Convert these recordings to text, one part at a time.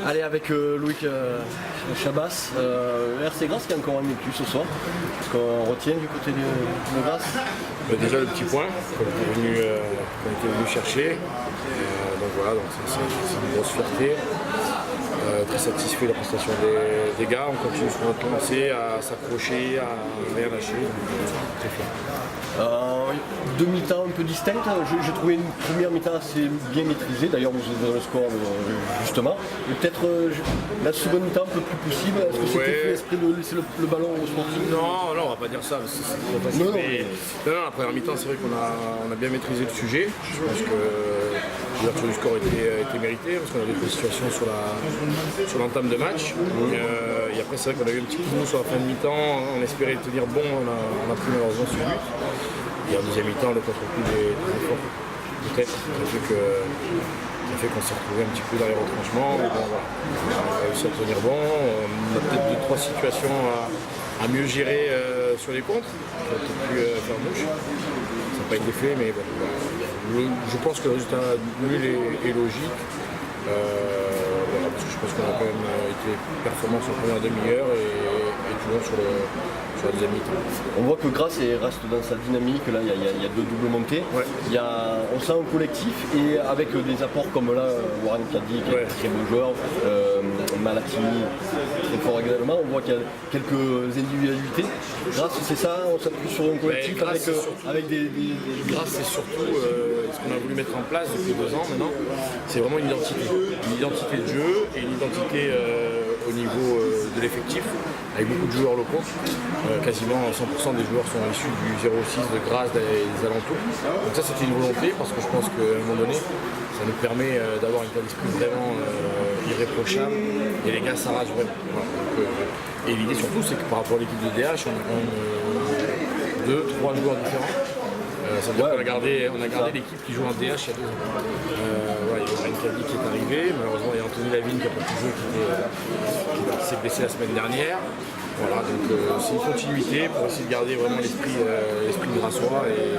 Allez, avec Loïc Chabas, RC Grasse qui a encore un plus ce soir. Ce qu'on retient du côté de Grasse. Déjà le petit point qu'on était venu chercher. Donc voilà, donc c'est une grosse fierté. Très satisfait de la prestation des gars. On continue sur notre lancée à s'accrocher, à rien lâcher. Très fier. Deux mi-temps un peu distinctes. J'ai trouvé une première mi-temps assez bien maîtrisée. D'ailleurs, vous êtes dans le score justement. Et peut-être la seconde mi-temps un peu plus possible. Est-ce que c'était fait l'esprit de laisser le ballon au sportif? Non, on va pas dire ça. C'est trop facile. Non, la première mi-temps, c'est vrai qu'on a bien maîtrisé le sujet. Je pense que l'ouverture du score était méritée parce qu'on avait des situations sur l'entame de match. Et après, c'est vrai qu'on a eu un petit coup de mou sur la fin de mi-temps. On espérait tenir bon. On a pris malheureusement ce but. Et en deuxième mi-temps, le contre-coup est très fort. Peut-être. Ça fait qu'on s'est retrouvé un petit peu dans les retranchements. Mais bon, voilà. On a réussi à tenir bon. On a peut-être 2-3 situations à mieux gérer sur les contres. On a peut-être pu faire mouche. Ça n'a pas été fait, mais bon. Je pense que le résultat nul est logique. Voilà, parce que je pense qu'on a quand même été performants sur la première demi-heure et tout le long sur la deuxième mi-temps. On voit que Grasse reste dans sa dynamique, là il y a deux doubles montées. Ouais. On sent un collectif et avec des apports comme là, Warren Caddy qui est un très bon joueur, Malatini très fort également, on voit qu'il y a quelques individualités. Grasse c'est ça, on s'appuie sur un collectif avec des... Grasse c'est surtout ce qu'on a voulu mettre en place depuis 2 ans maintenant, c'est vraiment une identité. Une identité de jeu et une identité au niveau de l'effectif, avec beaucoup de joueurs locaux. Quasiment 100% des joueurs sont issus du 06 de Grasse et des alentours. Donc ça c'était une volonté parce que je pense qu'à un moment donné, ça nous permet d'avoir une état d'esprit vraiment irréprochable et les gars s'arrachent vraiment. Voilà. Donc, et l'idée surtout c'est que par rapport à l'équipe de DH, on a quand même 2-3 joueurs différents. Ça veut dire qu'on a gardé l'équipe qui joue en DH il y a 2 ans. Il y a Warren Caddy qui est arrivé, malheureusement il y a Anthony Lavigne qui n'a pas pu jouer, qui s'est blessé la semaine dernière. Voilà, donc c'est une continuité pour essayer de garder vraiment l'esprit grassois et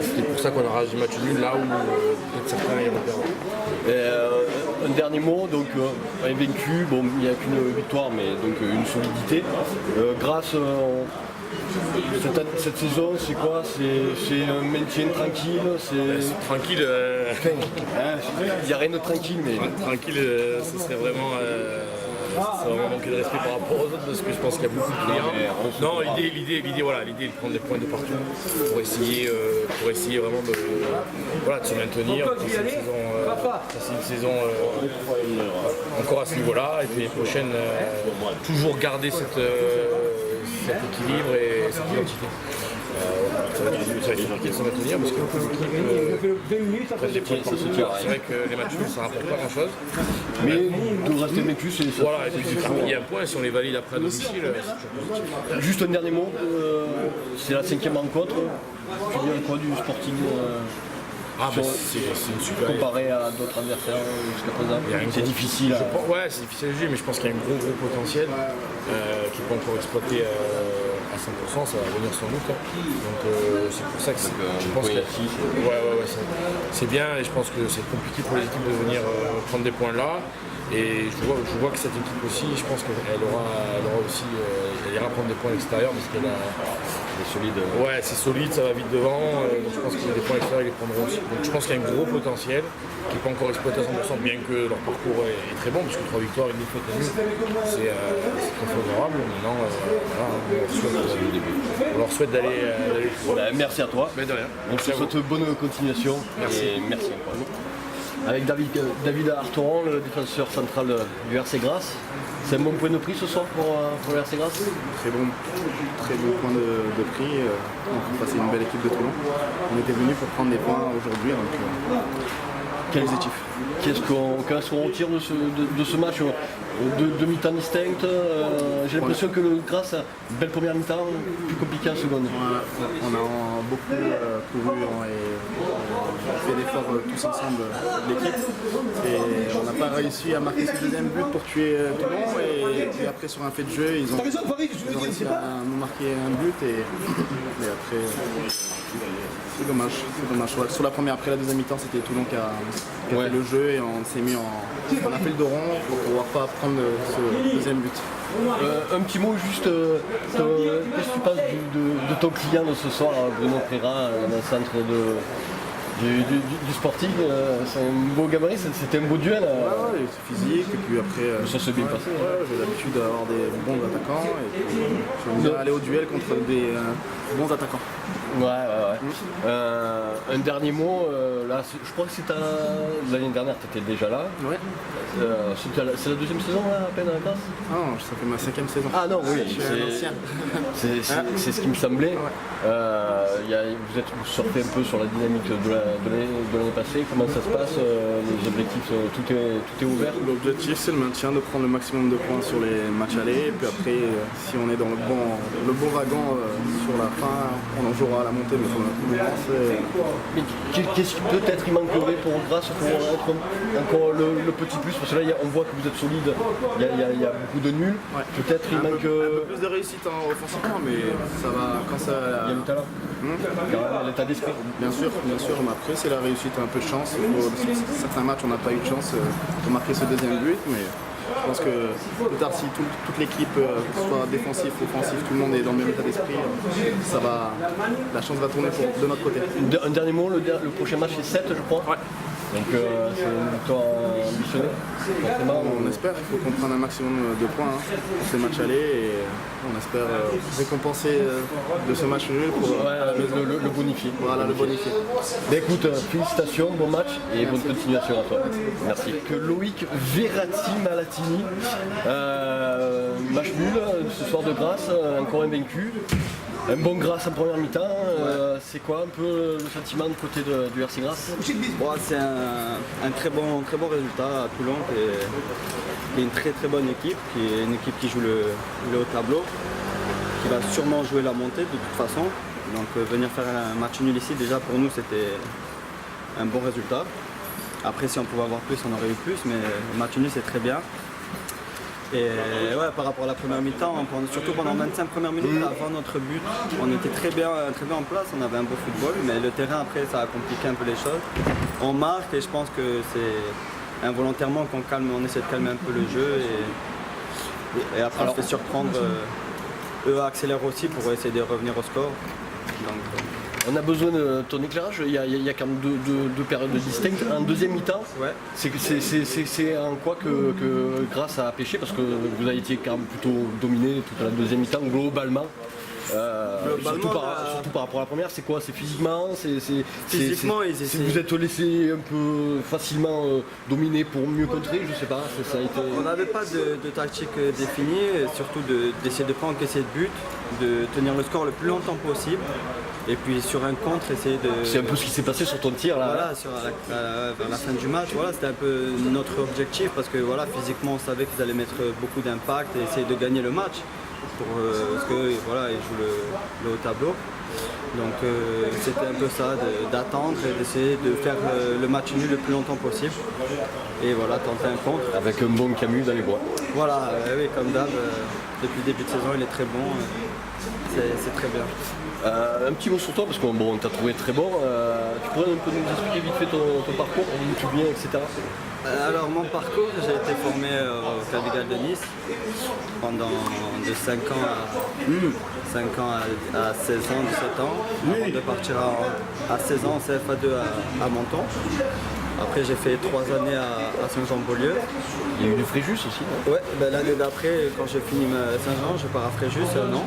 c'est pour ça qu'on a rajouté match nul là où peut-être certains iront perdre. Un dernier mot, donc invaincu, bon il n'y a qu'une victoire mais donc une solidité. Grasse cette saison, c'est quoi? C'est un maintien tranquille? C'est tranquille. Il n'y a rien de tranquille, mais. Tranquille, ce serait vraiment. Ça va manquer de respect par rapport aux autres parce que je pense qu'il y a beaucoup de clients. Non, l'idée est de prendre des points de partout pour essayer vraiment de se maintenir. C'est une saison encore à ce niveau-là et puis les prochaines toujours garder cet équilibre et cette identité. Ça va être compliqué de se maintenir parce que c'est vrai que les matchs ça ne rapporte pas grand chose. Mais de rester vaincu, c'est ça. Voilà, et puis il y a un point, si on les valide après à domicile, c'est toujours positif. Juste un dernier mot, c'est la 5e rencontre. Tu dirais quoi du Sporting c'est une super. Comparé à d'autres adversaires jusqu'à présent, c'est difficile. C'est difficile à juger, mais je pense qu'il y a un gros potentiel qui peut encore exploiter à 100%, ça va venir sans doute. Donc c'est pour ça que je pense que c'est bien et je pense que c'est compliqué pour les équipes de venir prendre des points là. Et je vois que cette équipe aussi, je pense qu'elle elle ira prendre des points à l'extérieur parce qu'elle est solide. Ouais, c'est solide, ça va vite devant. Je pense que des points à l'extérieur, ils les prendront aussi. Donc je pense qu'il y a un gros potentiel qui n'est pas encore exploité à 100%, bien que leur parcours est très bon, puisque 3 victoires, une défaite et nul, c'est très favorable. Maintenant, on leur souhaite d'aller plus loin. Merci à toi. Mais de rien. On te souhaite bonne continuation. Merci. Et merci encore. Avec David Artoran, le défenseur central du RC Grasse. C'est un bon point de prix ce soir pour le RC Grasse? Très bon point de prix. On passait une belle équipe de Toulon. On était venus pour prendre des points aujourd'hui. Quel positif. Qu'est-ce qu'on retire de ce match? De mi-temps distincte, j'ai l'impression que le Grasse a une belle première mi-temps, plus compliqué en seconde. On a beaucoup couru et fait l'effort tous ensemble de l'équipe. Et on n'a pas réussi à marquer ce deuxième but pour tuer Toulon. Et puis après sur un fait de jeu, ils ont réussi à nous marquer un but. Et après, c'est dommage. Sur la première, après la deuxième mi-temps, c'était Toulon qui a qui a fait le jeu et on s'est mis on a fait le dos rond pour pouvoir pas prendre ce deuxième but. Un petit mot juste, qu'est-ce que tu penses de ton client de ce soir, Bruno Préra, dans le centre du Sporting? C'est un beau gabarit, c'était un beau duel. Ouais, c'est physique, et puis après. Ça s'est bien passé. J'ai l'habitude d'avoir des bons attaquants, et puis j'aime bien aller au duel contre des bons attaquants. Un dernier mot, là, je crois que c'est l'année dernière, tu étais déjà là. Ouais. C'est la deuxième saison là, à peine à la classe? Non, ça fait ma 5e saison. Ah non, oui, je suis un ancien. C'est ce qui me semblait. Vous sortez un peu sur la dynamique de l'année passée. Comment ça se passe? Les objectifs, tout est ouvert? L'objectif, c'est le maintien, de prendre le maximum de points sur les matchs allés. Et puis après, si on est dans le bon wagon sur la fin, on en jouera à la montée. Mais pour l'instant, mais qu'est-ce qui peut-être il manquerait pour Grasse pour être encore le petit plus? Parce que là, on voit que vous êtes solide, il y a beaucoup de nuls. Ouais. Peut-être il manque. Un peu plus de réussite offensivement, mais ça va quand ça. Il y a le talent. L'état d'esprit. Bien sûr, mais après c'est la réussite, un peu de chance. Sur certains matchs, on n'a pas eu de chance de marquer ce deuxième but, mais je pense que plus tard, si toute l'équipe, que ce soit défensif, offensif, tout le monde est dans le même état d'esprit, la chance va tourner de notre côté. Un dernier mot, le prochain match c'est 7, je crois. Ouais. Donc c'est une victoire ambitionnée. On espère, il faut qu'on prenne un maximum de points pour ces matchs allés, et on espère récompenser de ce match nul pour le bonifier. Voilà, le bonifier. Écoute, félicitations, bon match et bonne continuation à toi. Merci. Que Loïc Verratti-Malatini, match nul ce soir de Grasse, encore invaincu. Un bon Grasse en première mi-temps, c'est quoi un peu le sentiment de côté du RC Grasse? C'est un très bon résultat à Toulon, qui est une très bonne équipe, qui est une équipe qui joue le haut tableau, qui va sûrement jouer la montée de toute façon. Donc venir faire un match nul ici, déjà pour nous c'était un bon résultat. Après si on pouvait avoir plus, on aurait eu plus, mais le match nul c'est très bien. Et par rapport à la première mi-temps, surtout pendant 25 premières minutes avant notre but, on était très bien en place, on avait un beau football, mais le terrain après ça a compliqué un peu les choses. On marque et je pense que c'est involontairement on essaie de calmer un peu le jeu, et après on se fait surprendre, eux accélèrent aussi pour essayer de revenir au score. Donc, on a besoin de ton éclairage, il y a quand même deux périodes distinctes. En deuxième mi-temps, c'est en quoi que Grasse a pêché, parce que vous avez été quand même plutôt dominé toute la deuxième mi-temps globalement. Surtout par rapport à la première, c'est quoi? C'est physiquement, Physiquement, si vous êtes laissé un peu facilement dominer pour mieux contrer, je sais pas, ça a été... On n'avait pas de tactique définie, surtout d'essayer de ne pas encaisser de but, de tenir le score le plus longtemps possible. Et puis sur un contre, essayer de... C'est un peu ce qui s'est passé sur ton tir là. Voilà, vers la fin du match, c'était un peu notre objectif, parce que physiquement on savait qu'ils allaient mettre beaucoup d'impact et essayer de gagner le match. Parce qu'ils jouent le haut tableau. Donc c'était un peu ça, d'attendre et d'essayer de faire le match nul le plus longtemps possible. Et tenter un contre. Avec un bon Camus dans les bois. Voilà, oui, comme d'hab, depuis le début de saison il est très bon, c'est très bien. Un petit mot sur toi, parce qu'on t'a trouvé très bon. Tu pourrais un peu nous expliquer vite fait ton parcours, d'où tu viens, etc. Alors mon parcours, j'ai été formé au Cabigal de Nice pendant de 5 ans à 16 ans, 17 ans, avant de partir à 16 ans en CFA2 à Menton. Après j'ai fait 3 années à Saint-Jean-Beaulieu. Il y a eu du Fréjus aussi. L'année d'après, quand j'ai fini Saint-Jean, je pars à Fréjus, non.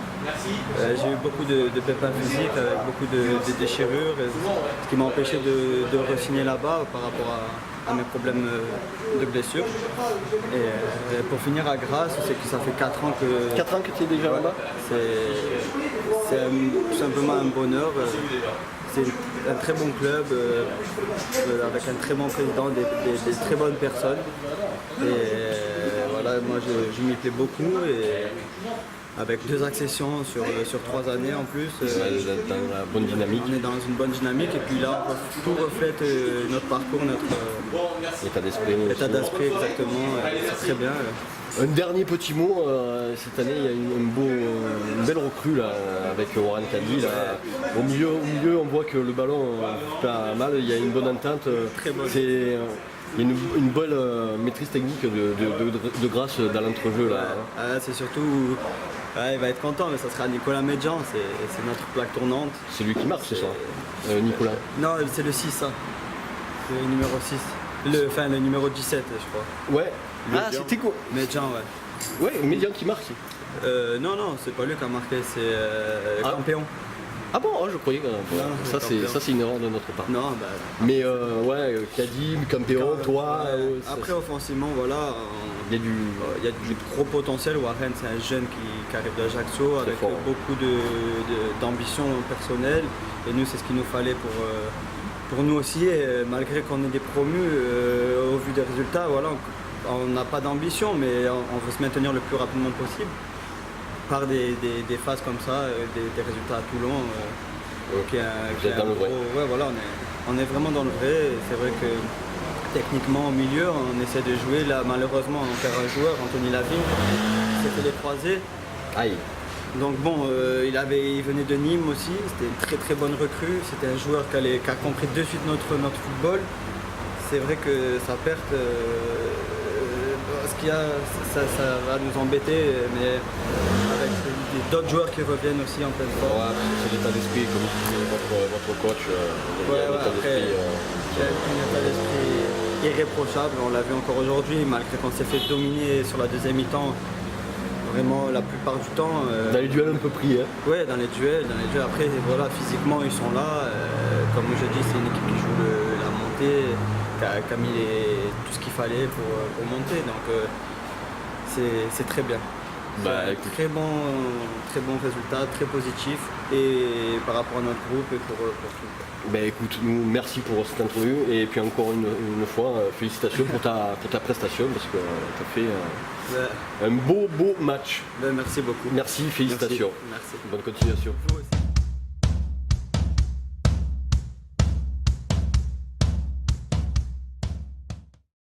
J'ai eu beaucoup de pépins physiques, avec beaucoup de déchirures, ce qui m'a empêché de re-signer là-bas par rapport à mes problèmes de blessures. Et pour finir à Grasse, c'est que ça fait 4 ans que... 4 ans que tu es déjà là-bas? C'est tout simplement un bonheur. C'est un très bon club, avec un très bon président, des très bonnes personnes. Et moi je m'y plais beaucoup. Et avec 2 accessions sur 3 années en plus. Dans la bonne dynamique. On est dans une bonne dynamique, et puis là tout reflète notre parcours, notre état d'esprit. État d'esprit, exactement. C'est très bien. Un dernier petit mot, cette année il y a une belle recrue là, avec Warren Caddy. Là. Au milieu, on voit que le ballon pas mal, il y a une bonne entente. Très bonne. Il y a une bonne maîtrise technique de grâce dans l'entrejeu. Là. Ah, c'est surtout, il va être content, mais ça sera Nicolas Medjan, c'est notre plaque tournante. C'est lui qui marque ce soir, Nicolas. Non, c'est le 6, ça. Le numéro 6. Le numéro 17, je crois. Ouais. C'était quoi? Medjan, ouais. Ouais, Médian qui marque. Non, c'est pas lui qui a marqué, c'est Campeon. Ah bon, je croyais que ça c'est une erreur de notre part. Non, Mais Caddy, Campeon, toi. après offensivement, voilà, il y a du gros potentiel. Warren, c'est un jeune qui arrive d'Ajaccio avec fort, beaucoup d'ambition personnelle. Et nous, c'est ce qu'il nous fallait pour nous aussi. Et malgré qu'on ait des promus, au vu des résultats, voilà, on n'a pas d'ambition, mais on veut se maintenir le plus rapidement possible. Par des phases comme ça, des résultats à Toulon. Vous êtes dans le vrai. Ouais, voilà, on est vraiment dans le vrai. C'est vrai que techniquement au milieu, on essaie de jouer. Là, malheureusement, on perd un joueur, Anthony Lavigne, qui s'est fait les croisés. Aïe. Donc bon, il venait de Nîmes aussi. C'était une très très bonne recrue. C'était un joueur qui a compris de suite notre football. C'est vrai que sa perte. Ça va nous embêter, mais avec d'autres joueurs qui reviennent aussi en pleine forme. Ouais, c'est l'état d'esprit, comme dit votre coach. Il y a un état d'esprit irréprochable, on l'a vu encore aujourd'hui, malgré qu'on s'est fait dominer sur la deuxième mi-temps, vraiment la plupart du temps. Dans les duels un peu pris. Hein. Ouais, dans les duels. Après, voilà, physiquement, ils sont là. Comme je dis, c'est une équipe qui joue la montée, qui a mis tout ce qu'il fallait pour monter. Donc, c'est très bien. Très bon résultat, très positif. Et par rapport à notre groupe et pour tout. Écoute, nous, merci pour cette interview. Et puis encore une fois, félicitations pour ta prestation parce que tu as fait un beau match. Merci beaucoup. Merci, félicitations. Merci. Bonne continuation. Vous aussi.